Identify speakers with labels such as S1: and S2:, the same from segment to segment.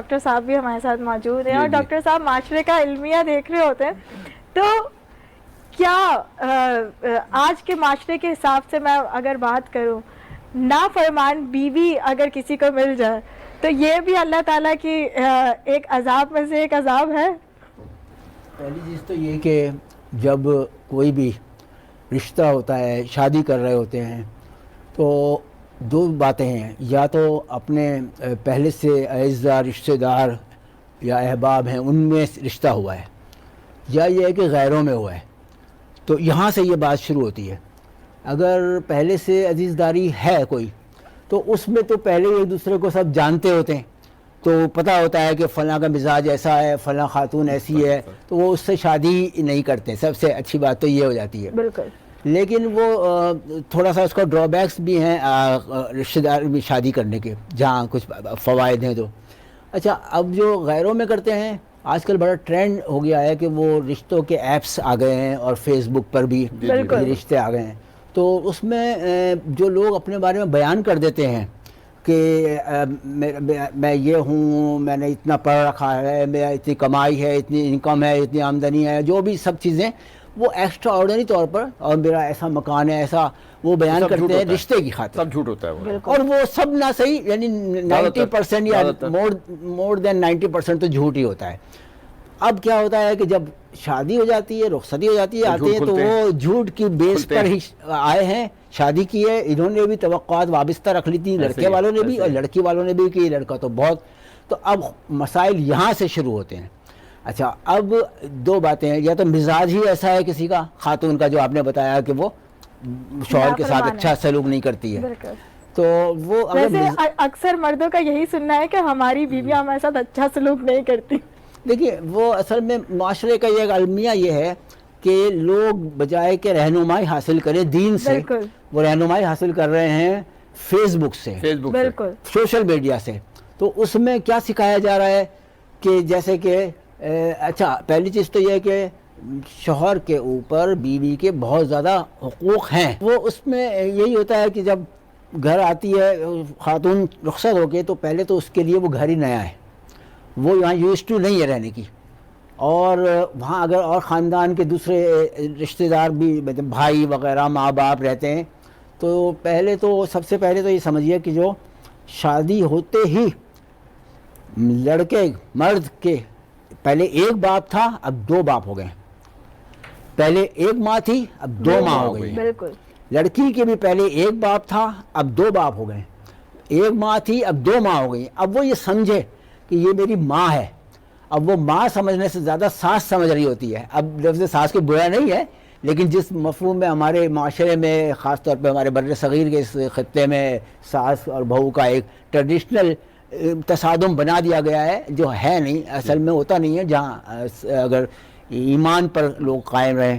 S1: Doctor صاحب بھی ہمارے ساتھ موجود ہیں اور ڈاکٹر صاحب معاشرے کا علمیہ دیکھ رہے ہوتے ہیں. تو کیا آج کے معاشرے کے حساب سے میں اگر بات کروں, نافرمان بیوی اگر کسی کو مل جائے تو یہ بھی اللہ تعالیٰ کی ایک عذاب میں سے ایک عذاب ہے؟
S2: پہلی چیز تو یہ کہ جب کوئی بھی رشتہ ہوتا ہے, شادی کر رہے ہوتے ہیں, تو دو باتیں ہیں. یا تو اپنے پہلے سے اعزا رشتہ دار یا احباب ہیں ان میں رشتہ ہوا ہے, یا یہ ہے کہ غیروں میں ہوا ہے. تو یہاں سے یہ بات شروع ہوتی ہے. اگر پہلے سے عزیزداری ہے کوئی تو اس میں تو پہلے ایک دوسرے کو سب جانتے ہوتے ہیں, تو پتہ ہوتا ہے کہ فلاں کا مزاج ایسا ہے, فلاں خاتون ایسی ہے, تو وہ اس سے شادی نہیں کرتے. سب سے اچھی بات تو یہ ہو جاتی ہے.
S1: بالکل.
S2: لیکن وہ تھوڑا سا اس کا ڈرا بیکس بھی ہیں رشتہ دار میں شادی کرنے کے, جہاں کچھ فوائد ہیں. تو اچھا, اب جو غیروں میں کرتے ہیں, آج کل بڑا ٹرینڈ ہو گیا ہے کہ وہ رشتوں کے ایپس آ گئے ہیں اور فیس بک پر بھی رشتے آ گئے ہیں. تو اس میں جو لوگ اپنے بارے میں بیان کر دیتے ہیں کہ میں یہ ہوں, میں نے اتنا پڑھ رکھا ہے, میرا اتنی کمائی ہے, اتنی انکم ہے, اتنی آمدنی ہے, جو بھی سب چیزیں وہ ایکسٹرا آرڈنری طور پر, اور میرا ایسا مکان ہے, ایسا وہ بیان کرتے ہیں رشتے کی خاطر.
S3: سب جھوٹ ہوتا ہے وہ.
S2: اور وہ سب نہ صحیح, یعنی 90% یا مور دین 90% تو جھوٹ ہی ہوتا ہے. اب کیا ہوتا ہے کہ جب شادی ہو جاتی ہے, رخصتی ہو جاتی ہے, آتے ہیں تو وہ جھوٹ کی بیس پر ہی آئے ہیں, شادی کی ہے. انہوں نے بھی توقعات وابستہ رکھ لی تھی, لڑکے والوں نے بھی اور لڑکی والوں نے بھی, کہ یہ لڑکا تو بہت. تو اب مسائل یہاں سے شروع ہوتے ہیں. اچھا, اب دو باتیں ہیں. یا تو مزاج ہی ایسا ہے کسی کا, خاتون کا, جو آپ نے بتایا کہ وہ شوہر کے ساتھ اچھا سلوک نہیں کرتی ہے, تو وہ
S1: اکثر مردوں کا یہی سننا ہے کہ ہماری بیویاں ہمارے ساتھ اچھا سلوک نہیں کرتی.
S2: دیکھیے, وہ اصل میں معاشرے کا یہ المیہ یہ ہے کہ لوگ بجائے کہ رہنمائی حاصل کریں دین سے, وہ رہنمائی حاصل کر رہے ہیں فیس بک سے, سوشل میڈیا سے. تو اس میں کیا سکھایا جا رہا ہے کہ جیسے کہ اچھا, پہلی چیز تو یہ کہ شوہر کے اوپر بیوی کے بہت زیادہ حقوق ہیں. وہ اس میں یہی ہوتا ہے کہ جب گھر آتی ہے خاتون رخصت ہو کے, تو پہلے تو اس کے لیے وہ گھر ہی نیا ہے, وہ یہاں یوز ٹو نہیں ہے رہنے کی. اور وہاں اگر اور خاندان کے دوسرے رشتہ دار بھی, بھائی وغیرہ, ماں باپ رہتے ہیں, تو پہلے تو سب سے پہلے تو یہ سمجھیے کہ جو شادی ہوتے ہی لڑکے مرد کے پہلے ایک باپ تھا, اب دو باپ ہو گئے. پہلے ایک ماں تھی, اب دو ماں ہو گئی.
S1: بالکل.
S2: لڑکی کے بھی پہلے ایک باپ تھا, اب دو باپ ہو گئے. ایک ماں تھی, اب دو ماں ہو گئی. اب وہ یہ سمجھے کہ یہ میری ماں ہے. اب وہ ماں سمجھنے سے زیادہ ساس سمجھ رہی ہوتی ہے. اب لفظ ساس کو برا نہیں ہے, لیکن جس مفہوم میں ہمارے معاشرے میں, خاص طور پہ ہمارے بر صغیر کے اس خطے میں ساس اور بہو کا ایک ٹریڈیشنل تصادم بنا دیا گیا ہے, جو ہے نہیں, اصل میں ہوتا نہیں ہے, جہاں اگر ایمان پر لوگ قائم رہیں.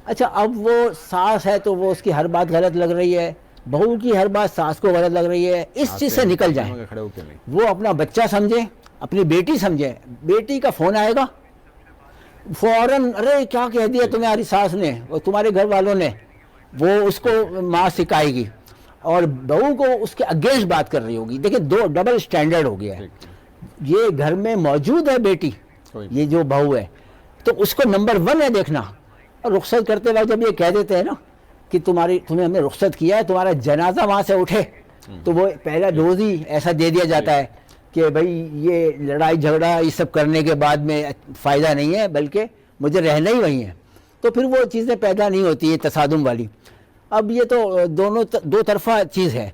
S2: اچھا, اب وہ ساس ہے تو وہ اس کی ہر بات غلط لگ رہی ہے, بہو کی ہر بات ساس کو غلط لگ رہی ہے. اس چیز سے نکل جائیں, وہ اپنا بچہ سمجھیں, اپنی بیٹی سمجھیں. بیٹی کا فون آئے گا, فوراً ارے کیا کہہ دیا تمہاری ساس نے, اور تمہارے گھر والوں نے, وہ اس کو ماں سکھائے گی, اور بہو کو اس کے اگینسٹ بات کر رہی ہوگی. دیکھیں, دو ڈبل سٹینڈرڈ ہو گیا ہے. یہ گھر میں موجود ہے بیٹی, یہ جو بہو ہے, تو اس کو نمبر 1 ہے دیکھنا. اور رخصت کرتے وقت جب یہ کہہ دیتے ہیں نا کہ تمہیں ہم نے رخصت کیا ہے, تمہارا جنازہ وہاں سے اٹھے, تو وہ پہلا ڈوز ہی ایسا دے دیا جاتا ہے کہ بھائی یہ لڑائی جھگڑا یہ سب کرنے کے بعد میں فائدہ نہیں ہے, بلکہ مجھے رہنا ہی وہیں ہے. تو پھر وہ چیزیں پیدا نہیں ہوتی ہیں تصادم والی. اب یہ تو دو طرفہ چیز ہے.